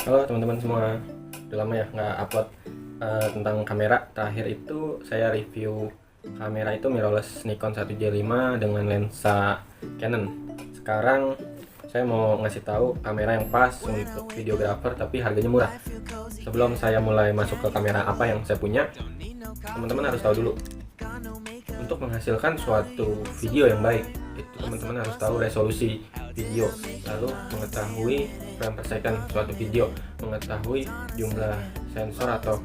Halo teman-teman semua, udah lama ya nggak upload tentang kamera. Terakhir itu saya review kamera itu mirrorless Nikon 1J5 dengan lensa Canon. Sekarang saya mau ngasih tahu kamera yang pas untuk videographer tapi harganya murah. Sebelum saya mulai masuk ke kamera apa yang saya punya, teman-teman harus tahu dulu, untuk menghasilkan suatu video yang baik itu teman-teman harus tahu resolusi video, lalu mengetahui frame per second suatu video, mengetahui jumlah sensor atau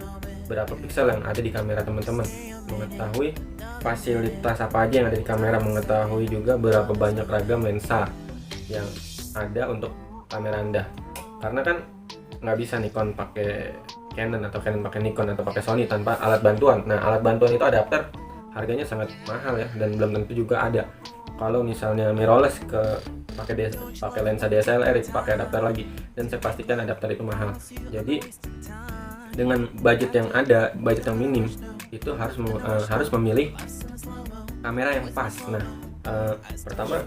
berapa piksel yang ada di kamera teman-teman, mengetahui fasilitas apa aja yang ada di kamera, mengetahui juga berapa banyak ragam lensa yang ada untuk kamera Anda. Karena kan nggak bisa Nikon pakai Canon atau Canon pakai Nikon atau pakai Sony tanpa alat bantuan. Nah, alat bantuan itu adapter harganya sangat mahal ya, dan belum tentu juga ada. Kalau misalnya mirrorless pakai lensa DSLR itu pakai adapter lagi, dan saya pastikan adapter itu mahal. Jadi dengan budget yang ada, budget yang minim, itu harus memilih kamera yang pas. Nah, pertama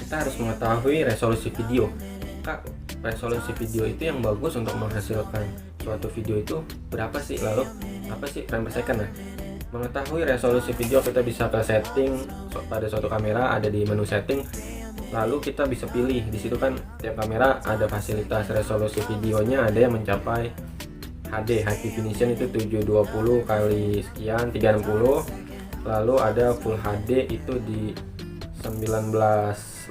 kita harus mengetahui resolusi video. Kak, resolusi video itu yang bagus untuk menghasilkan suatu video itu berapa sih? Lalu apa sih frame per second? Nah, mengetahui resolusi video kita bisa ke setting pada suatu kamera, ada di menu setting, lalu kita bisa pilih di situ kan. Tiap kamera ada fasilitas resolusi videonya, ada yang mencapai HD high definition itu 720 kali sekian 360, lalu ada full HD itu di 1980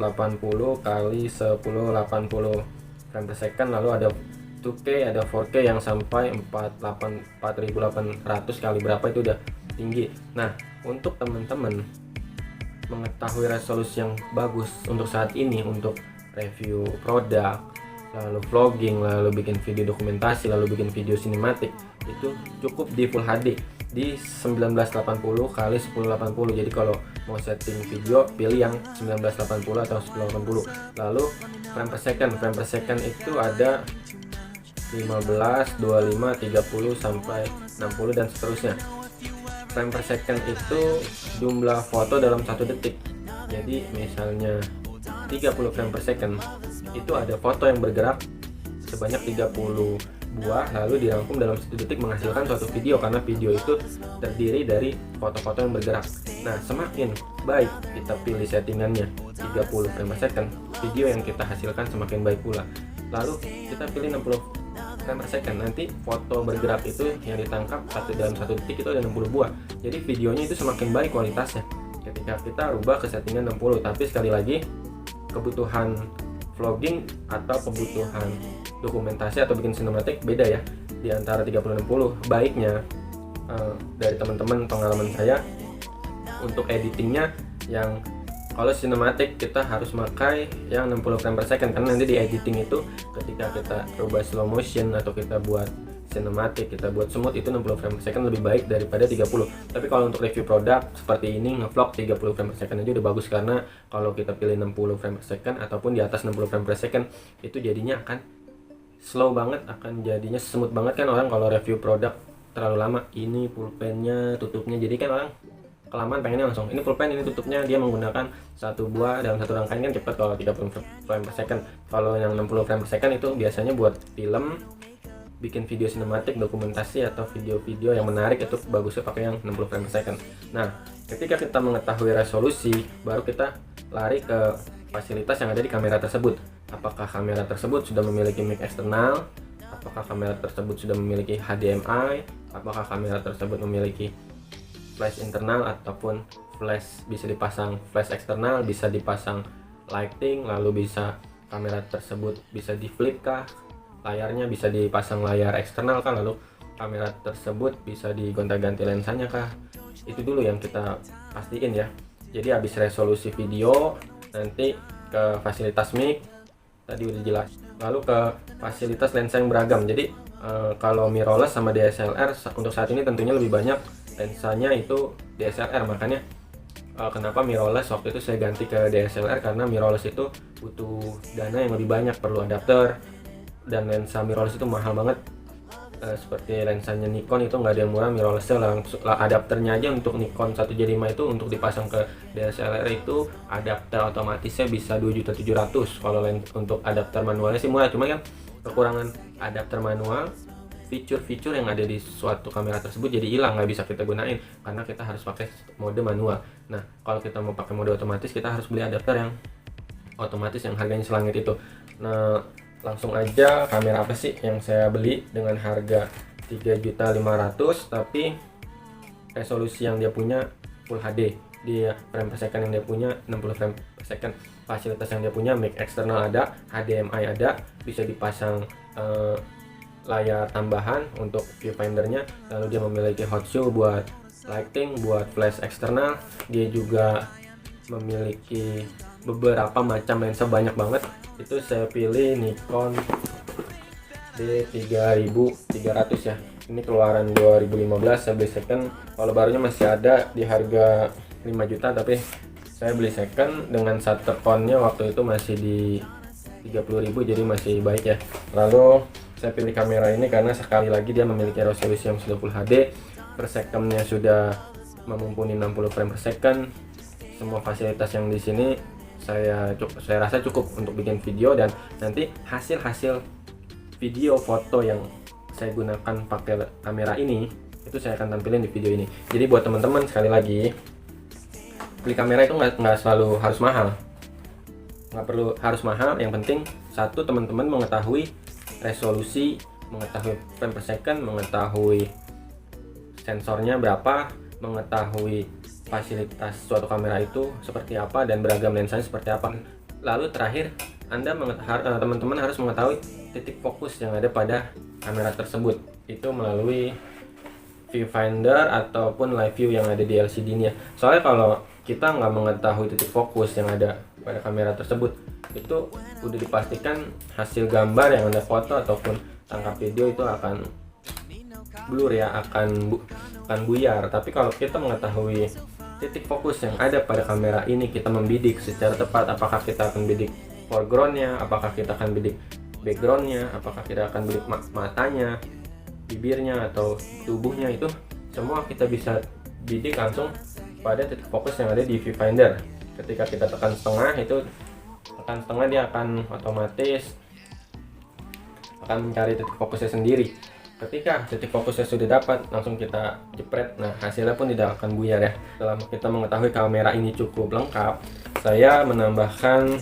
kali 1080 frame per second, lalu ada 2K, ada 4K yang sampai 4800 kali berapa itu udah tinggi. Nah, untuk teman-teman mengetahui resolusi yang bagus untuk saat ini, untuk review produk, lalu vlogging, lalu bikin video dokumentasi, lalu bikin video sinematik, itu cukup di Full HD di 1980 kali 1080. Jadi kalau mau setting video pilih yang 1980 atau 1080. Lalu frame per second itu ada 15, 25, 30 sampai 60 dan seterusnya. Frame per second itu jumlah foto dalam 1 detik. Jadi misalnya 30 frame per second itu ada foto yang bergerak sebanyak 30 buah, lalu dirangkum dalam 1 detik menghasilkan suatu video, karena video itu terdiri dari foto-foto yang bergerak. Nah, semakin baik kita pilih settingannya 30 frame per second, video yang kita hasilkan semakin baik pula. Lalu kita pilih 60 frame per second, nanti foto bergerak itu yang ditangkap dalam 1 detik itu ada 60 buah. Jadi videonya itu semakin baik kualitasnya ketika kita rubah ke settingan 60. Tapi sekali lagi, kebutuhan vlogging atau kebutuhan dokumentasi atau bikin sinematik beda ya di antara 30 dan 60. Baiknya dari teman-teman, pengalaman saya untuk editingnya, yang kalau sinematik kita harus pakai yang 60 frame per second, karena nanti di editing itu ketika kita rubah slow motion atau kita buat sinematik, kita buat smooth, itu 60 frame per second lebih baik daripada 30. Tapi kalau untuk review produk seperti ini, ngevlog, 30 frame per second aja udah bagus, karena kalau kita pilih 60 frame per second ataupun di atas 60 frame per second itu jadinya akan slow banget, akan jadinya smooth banget kan. Orang kalau review produk terlalu lama, ini pulpennya, tutupnya, jadi kan orang kelamaan pengennya langsung ini pulpen, ini tutupnya, dia menggunakan 1 buah dalam 1 rangkaian kan cepat kalau 30 frame per second. Kalau yang 60 frame per second itu biasanya buat film, bikin video sinematik, dokumentasi, atau video-video yang menarik, itu bagusnya pakai yang 60 frame per second. Nah, ketika kita mengetahui resolusi, baru kita lari ke fasilitas yang ada di kamera tersebut. Apakah kamera tersebut sudah memiliki mic eksternal? Apakah kamera tersebut sudah memiliki HDMI? Apakah kamera tersebut memiliki flash internal ataupun flash, bisa dipasang flash eksternal, bisa dipasang lighting, lalu bisa kamera tersebut bisa di flip kah layarnya, bisa dipasang layar eksternal kah, lalu kamera tersebut bisa digonta-ganti lensanya kah. Itu dulu yang kita pastiin ya. Jadi habis resolusi video, nanti ke fasilitas mic tadi udah jelas, lalu ke fasilitas lensa yang beragam. Jadi kalau mirrorless sama DSLR untuk saat ini tentunya lebih banyak lensanya itu DSLR, makanya kenapa mirrorless waktu itu saya ganti ke DSLR, karena mirrorless itu butuh dana yang lebih banyak, perlu adapter, dan lensa mirrorless itu mahal banget. Seperti lensanya Nikon itu nggak ada yang murah mirrorlessnya, langsung adapternya aja untuk Nikon 1J5 itu untuk dipasang ke DSLR itu adapter otomatisnya bisa 2.700.000. Kalau untuk adapter manualnya sih murah, cuma kan kekurangan adapter manual, fitur-fitur yang ada di suatu kamera tersebut jadi hilang, nggak bisa kita gunain karena kita harus pakai mode manual. Nah, kalau kita mau pakai mode otomatis, kita harus beli adapter yang otomatis yang harganya selangit itu. Nah, langsung aja, kamera apa sih yang saya beli dengan harga 3.500.000 tapi resolusi yang dia punya Full HD, dia frame per second yang dia punya 60 frame per second, fasilitas yang dia punya mic eksternal ada, HDMI ada, bisa dipasang layar tambahan untuk viewfindernya, lalu dia memiliki hot shoe buat lighting, buat flash eksternal, dia juga memiliki beberapa macam lensa banyak banget. Itu saya pilih Nikon D3300 ya, ini keluaran 2015, saya beli second. Kalau barunya masih ada di harga 5 juta, tapi saya beli second dengan shutter count-nya waktu itu masih di 30.000, jadi masih baik ya. Lalu saya pilih kamera ini karena sekali lagi dia memiliki resolusi yang sudah Full HD, per second-nya sudah memumpuni 60 frame per second. Semua fasilitas yang di sini saya rasa cukup untuk bikin video, dan nanti hasil video foto yang saya gunakan pakai kamera ini itu saya akan tampilin di video ini. Jadi buat teman-teman, sekali lagi, beli kamera itu nggak selalu harus mahal, nggak perlu harus mahal. Yang penting satu, teman-teman mengetahui resolusi, mengetahui frame per second, mengetahui sensornya berapa, mengetahui fasilitas suatu kamera itu seperti apa dan beragam lensanya seperti apa. Lalu terakhir, teman-teman harus mengetahui titik fokus yang ada pada kamera tersebut, itu melalui viewfinder ataupun live view yang ada di LCD-nya. Soalnya kalau kita nggak mengetahui titik fokus yang ada pada kamera tersebut, itu udah dipastikan hasil gambar yang Anda foto ataupun tangkap video itu akan blur ya, akan buyar. Tapi kalau kita mengetahui titik fokus yang ada pada kamera ini, kita membidik secara tepat, apakah kita akan bidik foregroundnya, apakah kita akan bidik backgroundnya, apakah kita akan bidik matanya, bibirnya, atau tubuhnya, itu semua kita bisa bidik langsung pada titik fokus yang ada di viewfinder. Ketika kita tekan setengah, dia akan otomatis akan mencari titik fokusnya sendiri. Ketika titik fokusnya sudah dapat, langsung kita jepret. Nah, hasilnya pun tidak akan buyar ya. Setelah kita mengetahui kamera ini cukup lengkap, saya menambahkan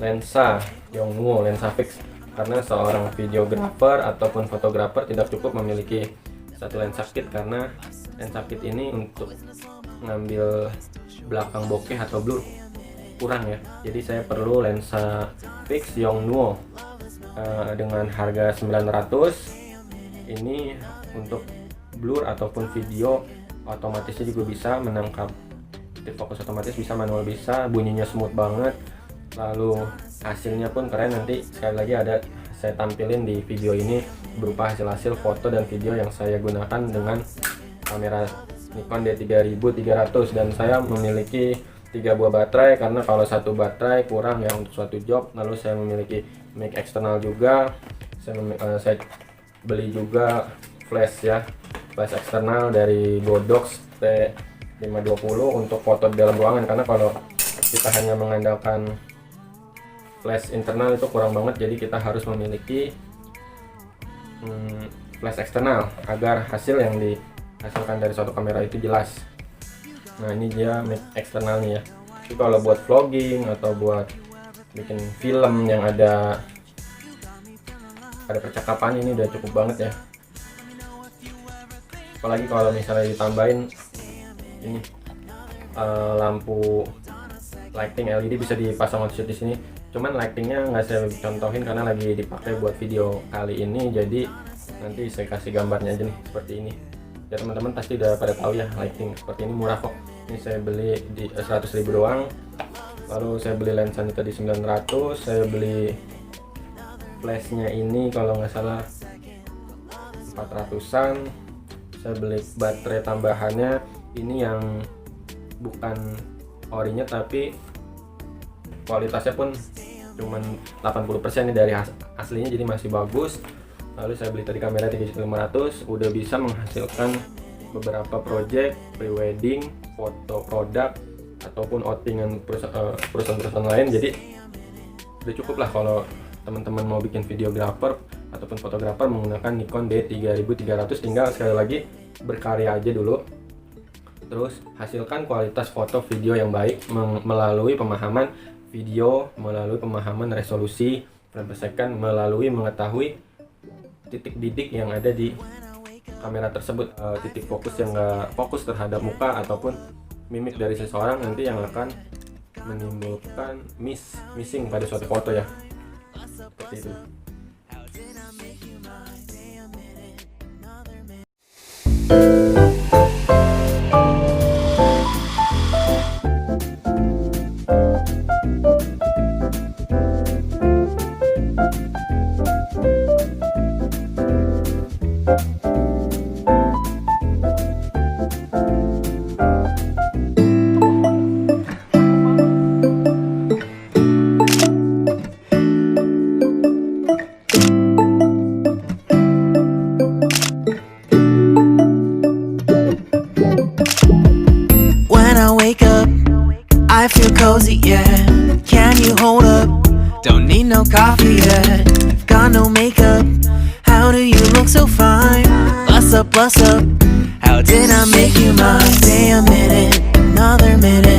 lensa Yongnuo, lensa fix, karena seorang videografer ataupun fotografer tidak cukup memiliki satu lensa kit, karena lensa kit ini untuk ngambil belakang bokeh atau blur kurang ya. Jadi saya perlu lensa fix Yongnuo dengan harga 900. Ini untuk blur ataupun video otomatisnya juga bisa menangkap titik fokus otomatis, bisa manual bisa, bunyinya smooth banget. Lalu hasilnya pun keren, nanti sekali lagi saya tampilin di video ini berupa hasil foto dan video yang saya gunakan dengan kamera Nikon D3300. Dan saya memiliki 3 buah baterai, karena kalau satu baterai kurang ya untuk suatu job. Lalu saya memiliki mic eksternal juga, saya beli juga flash ya, flash eksternal dari Godox T520 untuk foto di dalam ruangan, karena kalau kita hanya mengandalkan flash internal itu kurang banget. Jadi kita harus memiliki flash eksternal agar hasil yang dihasilkan dari suatu kamera itu jelas. Nah, ini dia mic eksternalnya ya. Jadi kalau buat vlogging atau buat bikin film yang ada percakapan, ini udah cukup banget ya. Apalagi kalau misalnya ditambahin ini lampu lighting LED, bisa dipasang on-shoot di sini. Cuman lightingnya nggak saya contohin karena lagi dipakai buat video kali ini, jadi nanti saya kasih gambarnya aja nih seperti ini. Ya teman-teman pasti udah pada tahu ya, lighting seperti ini murah kok. Ini saya beli di 100.000 doang. Lalu saya beli lensanya tadi 900, saya beli flashnya ini kalau nggak salah 400-an. Saya beli baterai tambahannya ini yang bukan orinya tapi kualitasnya pun cuman 80% nih dari aslinya, jadi masih bagus. Lalu saya beli tadi kamera 3.500, udah bisa menghasilkan beberapa project pre-wedding, foto produk, ataupun outingan perusahaan-perusahaan lain. Jadi udah cukup lah kalau teman-teman mau bikin videographer ataupun fotografer menggunakan Nikon D3300, tinggal sekali lagi berkarya aja dulu. Terus hasilkan kualitas foto video yang baik melalui pemahaman video, melalui pemahaman resolusi frame per second, melalui mengetahui titik didik yang ada di kamera tersebut, titik fokus yang nggak fokus terhadap muka ataupun mimik dari seseorang nanti yang akan menimbulkan missing pada suatu foto ya, seperti itu. I feel cozy, yeah. Can you hold up? Don't need no coffee yet. Got no makeup. How do you look so fine? Plus up, plus up. How did I make you mine? Stay a minute, another minute.